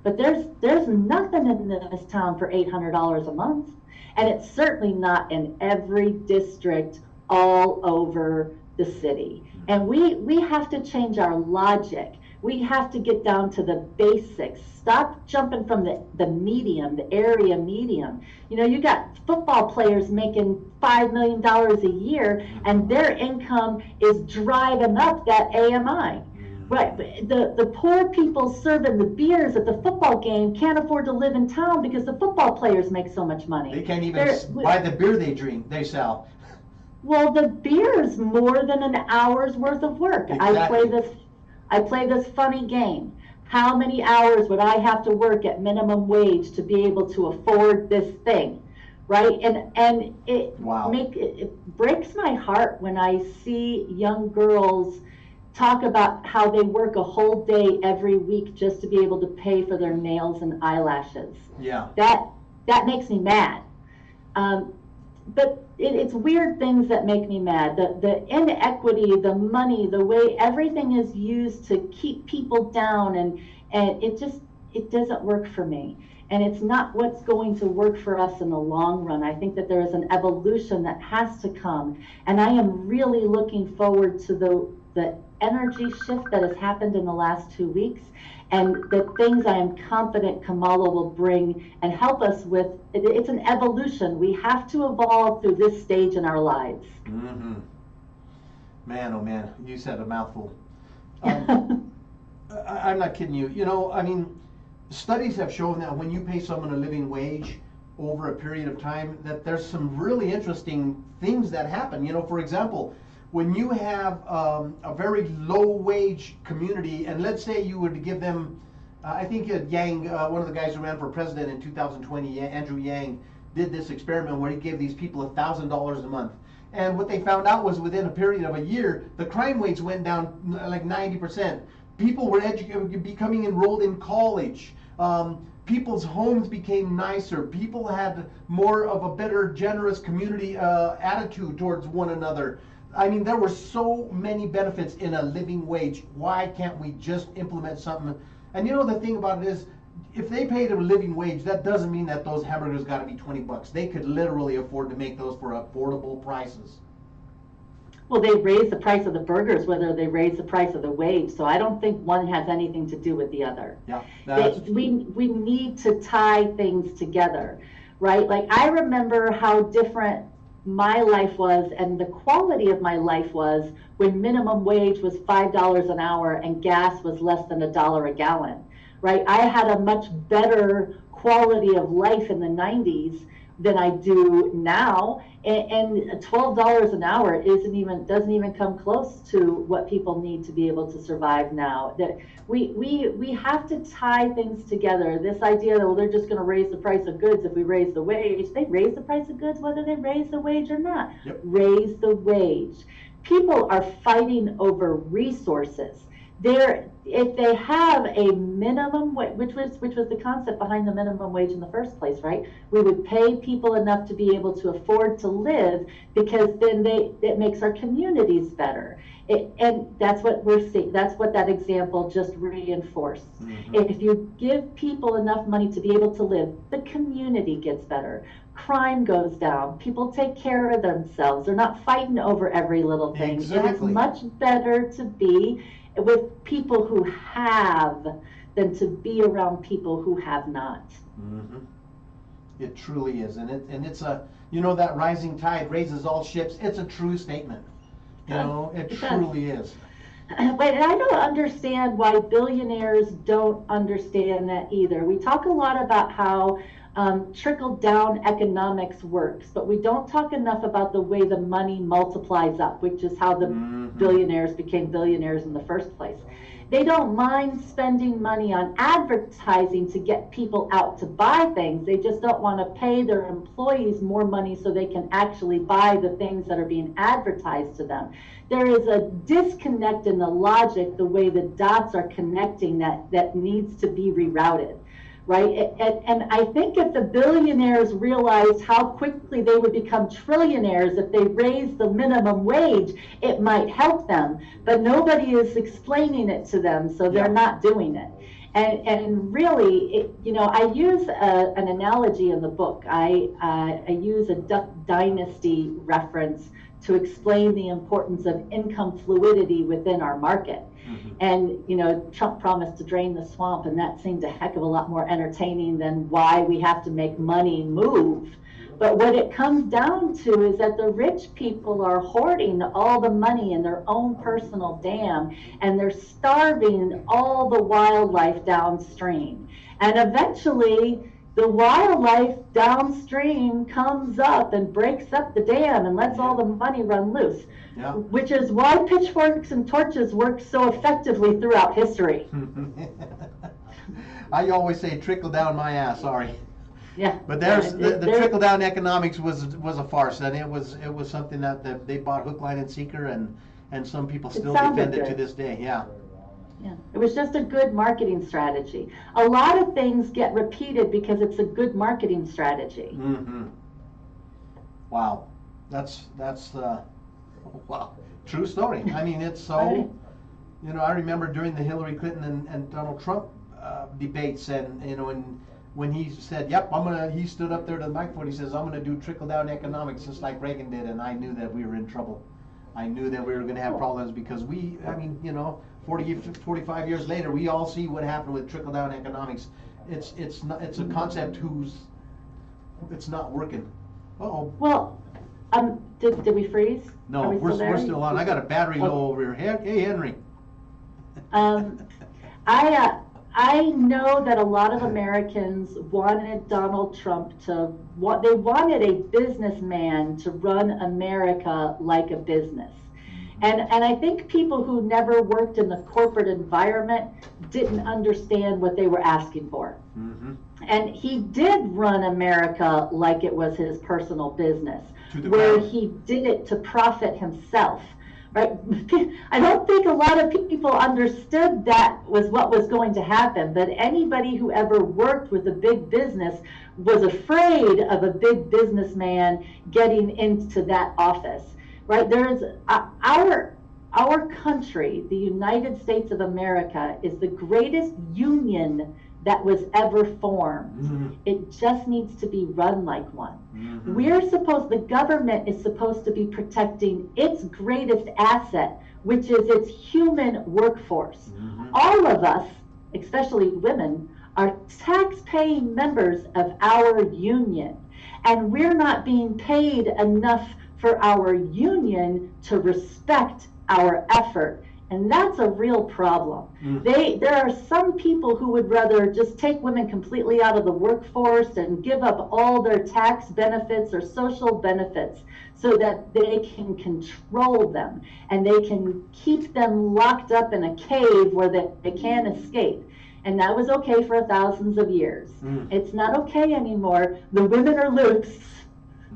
but there's nothing in this town for $800 a month. And it's certainly not in every district all over the city. And we have to change our logic. We have to get down to the basics. Stop jumping from the medium, the area medium. You know, you got football players making $5 million a year, and their income is driving up that AMI. Right, the poor people serving the beers at the football game can't afford to live in town because the football players make so much money.
They can't even buy the beer they sell.
Well, the beer is more than an hour's worth of work.
Exactly.
I play this funny game. How many hours would I have to work at minimum wage to be able to afford this thing? Right? And it breaks my heart when I see young girls talk about how they work a whole day every week just to be able to pay for their nails and eyelashes.
Yeah.
That makes me mad. But it's weird things that make me mad. The inequity, the money, the way everything is used to keep people down, and it doesn't work for me. And it's not what's going to work for us in the long run. I think that there is an evolution that has to come. And I am really looking forward to the energy shift that has happened in the last 2 weeks, and the things I am confident Kamala will bring and help us with. It's an evolution. We have to evolve through this stage in our lives.
Mm-hmm. Man, oh man, you said a mouthful. I'm not kidding you. You know, I mean, studies have shown that when you pay someone a living wage over a period of time, that there's some really interesting things that happen. You know, for example, when you have a very low wage community, and let's say you would give them, I think Yang, one of the guys who ran for president in 2020, Andrew Yang, did this experiment where he gave these people $1,000 a month. And what they found out was within a period of a year, the crime rates went down like 90%. People were becoming enrolled in college. People's homes became nicer. People had more of a better, generous community attitude towards one another. I mean, there were so many benefits in a living wage. Why can't we just implement something? And you know, the thing about it is, if they paid a living wage, that doesn't mean that those hamburgers got to be 20 bucks. They could literally afford to make those for affordable prices.
Well, they raise the price of the burgers, whether they raise the price of the wage. So I don't think one has anything to do with the other.
Yeah,
we need to tie things together, right? Like, I remember how different my life was and the quality of my life was when minimum wage was $5 an hour and gas was less than $1 a gallon, right? I had a much better quality of life in the 90s than I do now, and $12 an hour doesn't even come close to what people need to be able to survive now. That we have to tie things together. This idea that, well, they're just going to raise the price of goods if we raise the wage. They raise the price of goods whether they raise the wage or not.
Yep.
Raise the wage. People are fighting over resources. If they have a minimum wage, which was the concept behind the minimum wage in the first place, right? We would pay people enough to be able to afford to live, because then it makes our communities better. And that's what we're seeing. That's what that example just reinforced. Mm-hmm. If you give people enough money to be able to live, the community gets better. Crime goes down. People take care of themselves. They're not fighting over every little thing.
Exactly.
And it's much better to be with people who have than to be around people who have not.
Mm-hmm. It truly is, and it's a, you know, that rising tide raises all ships. It's a true statement. You know, it truly is.
But I don't understand why billionaires don't understand that either. We talk a lot about how trickle-down economics works, but we don't talk enough about the way the money multiplies up, which is how the billionaires became billionaires in the first place. They don't mind spending money on advertising to get people out to buy things. They just don't want to pay their employees more money so they can actually buy the things that are being advertised to them. There is a disconnect in the logic, the way the dots are connecting, that needs to be rerouted. right? And I think if the billionaires realized how quickly they would become trillionaires if they raised the minimum wage, it might help them. But nobody is explaining it to them, so they're not doing it. And really, I use an analogy in the book. I use a Duck Dynasty reference to explain the importance of income fluidity within our market. And, Trump promised to drain the swamp, and that seemed a heck of a lot more entertaining than why we have to make money move. But what it comes down to is that the rich people are hoarding all the money in their own personal dam, and they're starving all the wildlife downstream. And eventually, the wildlife downstream comes up and breaks up the dam and lets all the money run loose. Yeah. Which is why pitchforks and torches work so effectively throughout history.
I always say trickle down my ass, sorry.
Yeah.
But the trickle down economics was a farce, and it was something that they bought hook, line, and sinker, and some people still defend it to this day. Yeah.
Yeah, it was just a good marketing strategy. A lot of things get repeated because it's a good marketing strategy.
Mm-hmm. Wow, that's wow, true story. I mean, it's so. I remember during the Hillary Clinton and Donald Trump debates, and when he said, "Yep, he stood up there to the microphone. He says, "I'm gonna do trickle down economics just like Reagan did," and I knew that we were in trouble. I knew that we were going to have problems because 45 years later, we all see what happened with trickle down economics. It's a concept it's not working. Uh-oh.
Well, did we freeze?
No, we're still on. I got a battery low over here. Hey, Henry.
I know that a lot of Americans wanted Donald Trump they wanted a businessman to run America like a business. And I think people who never worked in the corporate environment didn't understand what they were asking for. Mm-hmm. And he did run America like it was his personal business, where he did it to profit himself. Right? I don't think a lot of people understood that was what was going to happen, but anybody who ever worked with a big business was afraid of a big businessman getting into that office. Right? There's our country, the United States of America, is the greatest union that was ever formed. Mm-hmm. It just needs to be run like one. Mm-hmm. The government is supposed to be protecting its greatest asset, which is its human workforce. Mm-hmm. All of us, especially women, are tax-paying members of our union, and we're not being paid enough for our union to respect our effort. And that's a real problem. Mm. There are some people who would rather just take women completely out of the workforce and give up all their tax benefits or social benefits so that they can control them and they can keep them locked up in a cave where they can't escape. And that was okay for thousands of years. Mm. It's not okay anymore. The women are loose.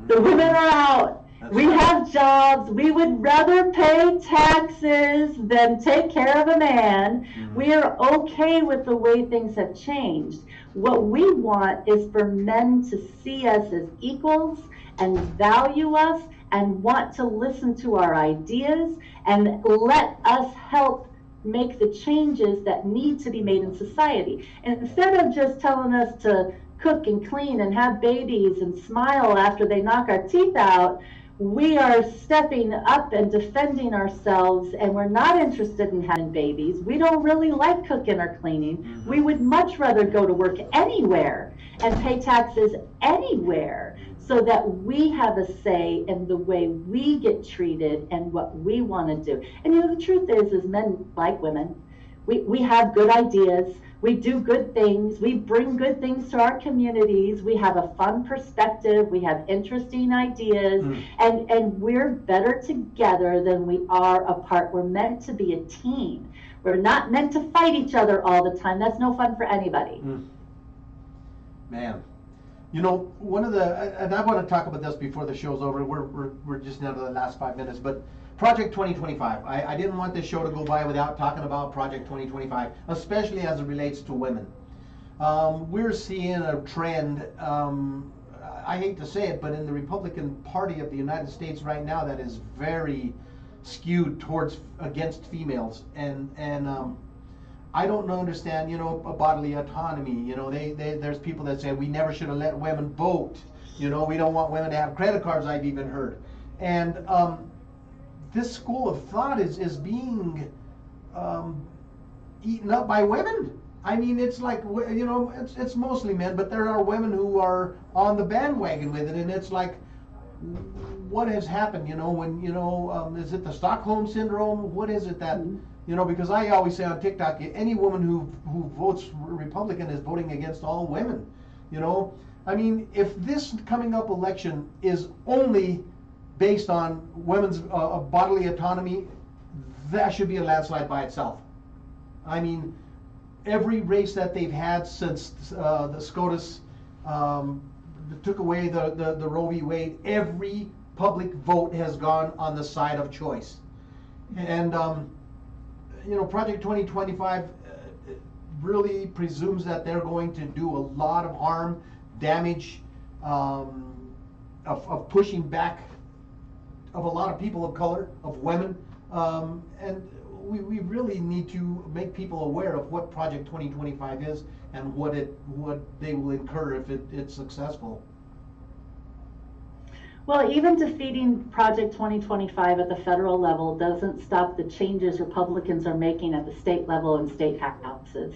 The women are out. We have jobs. We would rather pay taxes than take care of a man. Mm-hmm. We are okay with the way things have changed. What we want is for men to see us as equals and value us and want to listen to our ideas and let us help make the changes that need to be made in society. And instead of just telling us to cook and clean and have babies and smile after they knock our teeth out, we are stepping up and defending ourselves, and we're not interested in having babies. We don't really like cooking or cleaning. Mm-hmm. We would much rather go to work anywhere and pay taxes anywhere so that we have a say in the way we get treated and what we want to do. And the truth is men like women. We have good ideas. We do good things. We bring good things to our communities. We have a fun perspective. We have interesting ideas. And we're better together than we are apart. We're meant to be a team. We're not meant to fight each other all the time. That's no fun for anybody.
Man. One of and I want to talk about this before the show's over. We're just now to the last 5 minutes, but Project 2025. I didn't want this show to go by without talking about Project 2025, especially as it relates to women. We're seeing a trend. I hate to say it, but in the Republican Party of the United States right now, that is very skewed towards against females, and I don't understand. Bodily autonomy. There's people that say we never should have let women vote. We don't want women to have credit cards. I've even heard, and this school of thought is being eaten up by women. I mean, it's like, it's mostly men, but there are women who are on the bandwagon with it, and it's like, what has happened? Is it the Stockholm syndrome? What is it that, because I always say on TikTok, any woman who votes Republican is voting against all women. I mean, if this coming up election is only based on women's bodily autonomy, that should be a landslide by itself. I mean, every race that they've had since the SCOTUS took away the Roe v. Wade, every public vote has gone on the side of choice. And, Project 2025 really presumes that they're going to do a lot of harm, damage, of pushing back of a lot of people of color, of women, and we really need to make people aware of what Project 2025 is and what they will incur if it's successful.
Well, even defeating Project 2025 at the federal level doesn't stop the changes Republicans are making at the state level and state houses.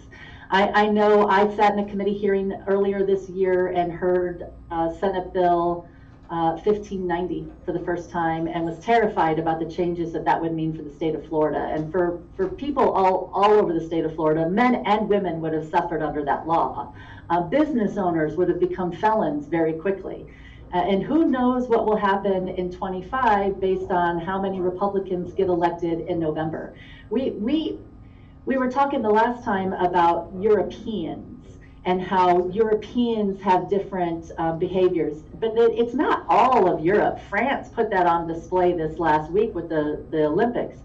I know I sat in a committee hearing earlier this year and heard Senate Bill 1590 for the first time, and was terrified about the changes that would mean for the state of Florida. And for people all over the state of Florida, men and women would have suffered under that law. Business owners would have become felons very quickly. And who knows what will happen in 25 based on how many Republicans get elected in November. We were talking the last time about Europeans and how Europeans have different behaviors. But it's not all of Europe. France put that on display this last week with the Olympics.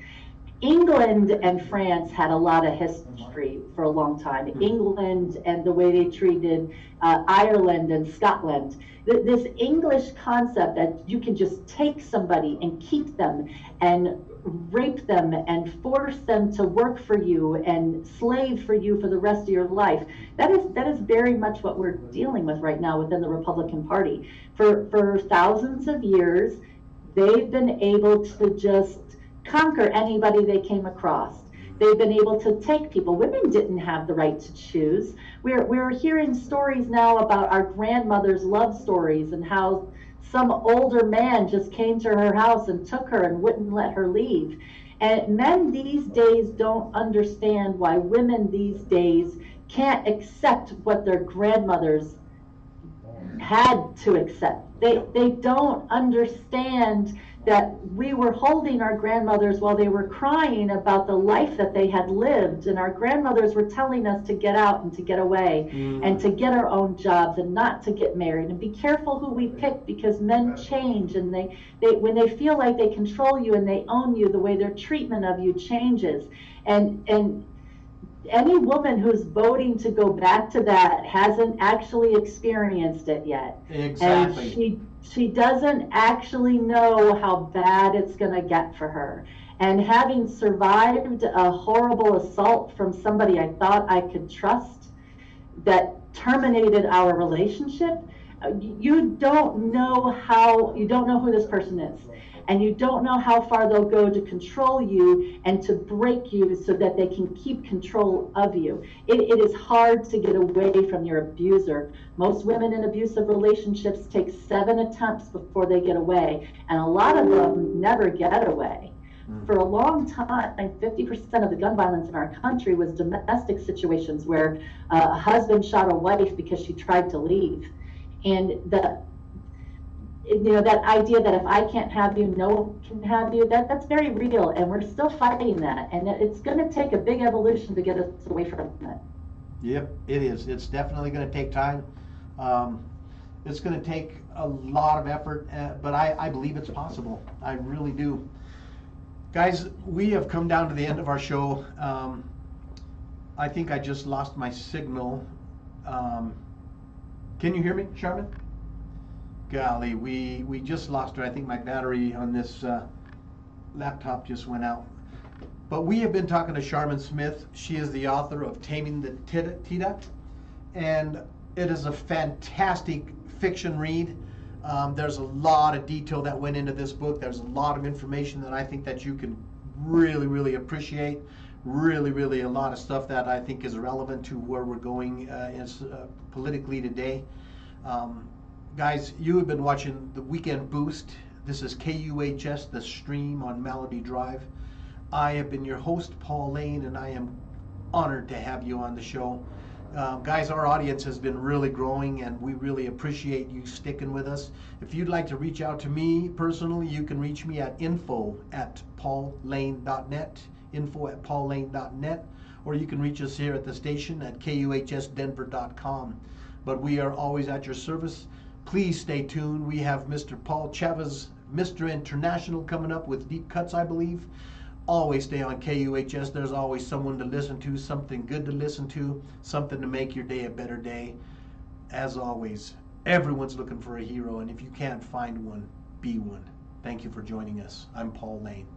England and France had a lot of history for a long time. England and the way they treated Ireland and Scotland. This English concept that you can just take somebody and keep them and rape them and force them to work for you and slave for you for the rest of your life. That is very much what we're dealing with right now within the Republican Party. For thousands of years, they've been able to just conquer anybody they came across. They've been able to take people. Women didn't have the right to choose. We're hearing stories now about our grandmother's love stories and how some older man just came to her house and took her and wouldn't let her leave. And men these days don't understand why women these days can't accept what their grandmothers had to accept. They don't understand that we were holding our grandmothers while they were crying about the life that they had lived, and our grandmothers were telling us to get out and to get away and to get our own jobs and not to get married and be careful who we pick, because men change, and they when they feel like they control you and they own you, the way their treatment of you changes. And any woman who's voting to go back to that hasn't actually experienced it yet.
Exactly.
And she doesn't actually know how bad it's going to get for her. And having survived a horrible assault from somebody I thought I could trust that terminated our relationship, you don't know who this person is. And you don't know how far they'll go to control you and to break you so that they can keep control of you. It is hard to get away from your abuser. Most women in abusive relationships take 7 attempts before they get away, and a lot of them never get away. For a long time, 50% of the gun violence in our country was domestic situations where a husband shot a wife because she tried to leave. And that idea that if I can't have you, no one can have you, that's very real, and we're still fighting that, and it's going to take a big evolution to get us away from it.
Yep, it is. It's definitely going to take time. It's going to take a lot of effort, but I believe it's possible. I really do. Guys, we have come down to the end of our show. I think I just lost my signal. Um, can you hear me, Charmin? Golly, we just lost her. I think my battery on this laptop just went out. But we have been talking to Charmin Smith. She is the author of Taming the Tita, and it is a fantastic fiction read. There's a lot of detail that went into this book. There's a lot of information that I think that you can really, really appreciate. Really, really a lot of stuff that I think is relevant to where we're going politically today. Guys, you have been watching the Weekend Boost. This is KUHS, the stream on Melody Drive. I have been your host, Paul Lane, and I am honored to have you on the show. Guys, our audience has been really growing, and we really appreciate you sticking with us. If you'd like to reach out to me personally, you can reach me at info@paullane.net, info@paullane.net, or you can reach us here at the station at kuhsdenver.com. But we are always at your service. Please stay tuned. We have Mr. Paul Chavez, Mr. International, coming up with Deep Cuts, I believe. Always stay on KUHS. There's always someone to listen to, something good to listen to, something to make your day a better day. As always, everyone's looking for a hero, and if you can't find one, be one. Thank you for joining us. I'm Paul Lane.